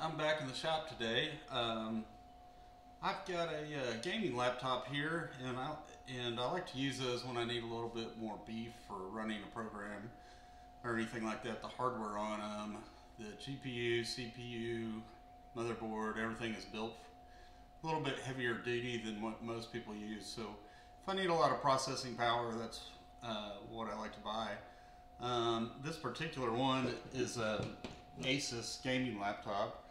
I'm back in the shop today. I've got a gaming laptop here, and I like to use those when I need a little bit more beef for running a program or anything like that. The hardware on them, the GPU, CPU, motherboard, everything is built a little bit heavier duty than what most people use. So if I need a lot of processing power, that's what I like to buy. This particular one is a Asus gaming laptop.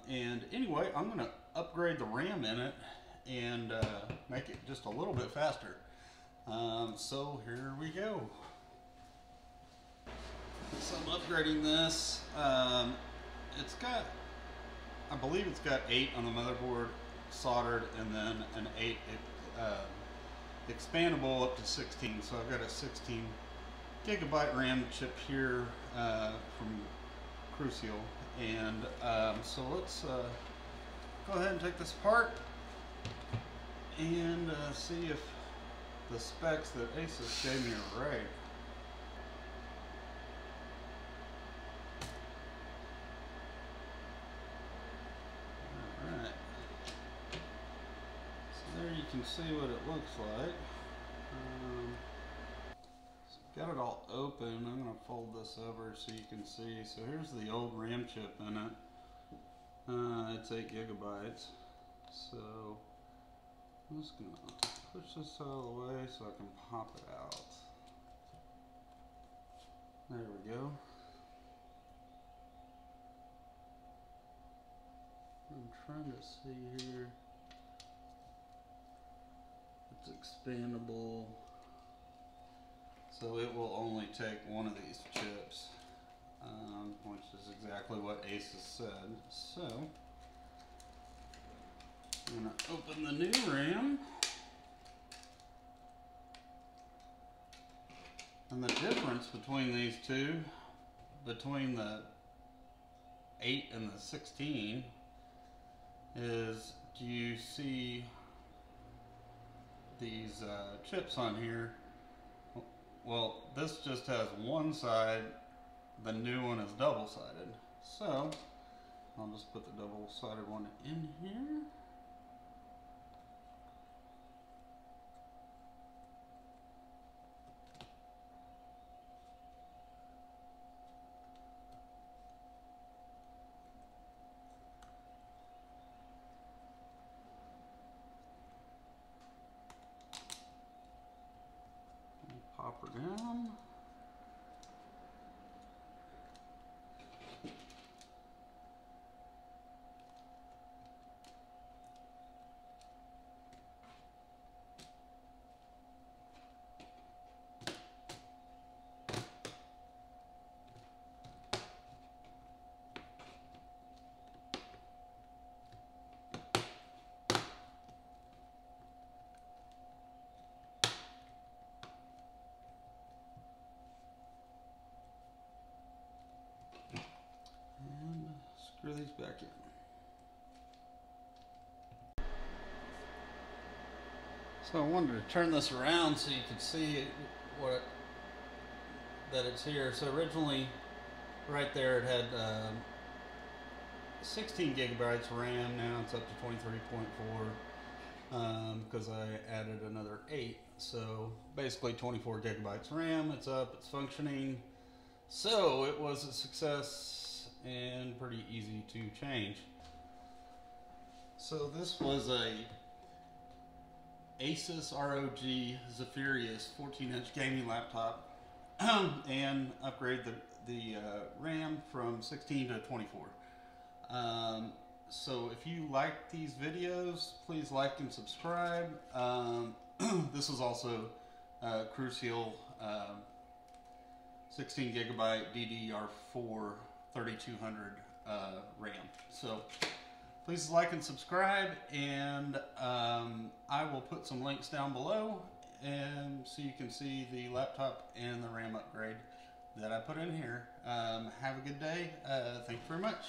And anyway, I'm going to upgrade the RAM in it and make it just a little bit faster. So here we go. So I'm upgrading this. It's got, I believe it's got 8 on the motherboard soldered, and then an 8 expandable up to 16. So I've got a 16 gigabyte RAM chip here from Crucial. And so let's go ahead and take this apart and see if the specs that Asus gave me are right. Alright, so there you can see what it looks like. So got it all open. I'm going to fold this over so you can see. So here's the old RAM chip in it. It's 8 gigabytes. So I'm just going to push this out of the way so I can pop it out. There we go. I'm trying to see here. It's expandable. So it will only take one of these chips, which is exactly what Asus said. So I'm going to open the new RAM. And the difference between these two, between the 8 and the 16, is, do you see these chips on here? Well, this just has one side, the new one is double-sided. So I'll just put the double-sided one in here. Pop her down. Screw these back in. So I wanted to turn this around so you could see that it's here. So originally, right there, it had 16 gigabytes RAM. Now it's up to 23.4 because I added another 8. So basically 24 gigabytes RAM. It's up. It's functioning. So it was a success and pretty easy to change. So this was a Asus ROG Zephyrus 14-inch gaming laptop, and upgrade the RAM from 16 to 24. So if you like these videos, please like and subscribe. This is also Crucial 16 gigabyte DDR4 3200 RAM. So please like and subscribe, and I will put some links down below and so you can see the laptop and the RAM upgrade that I put in here. Have a good day. Thank you very much.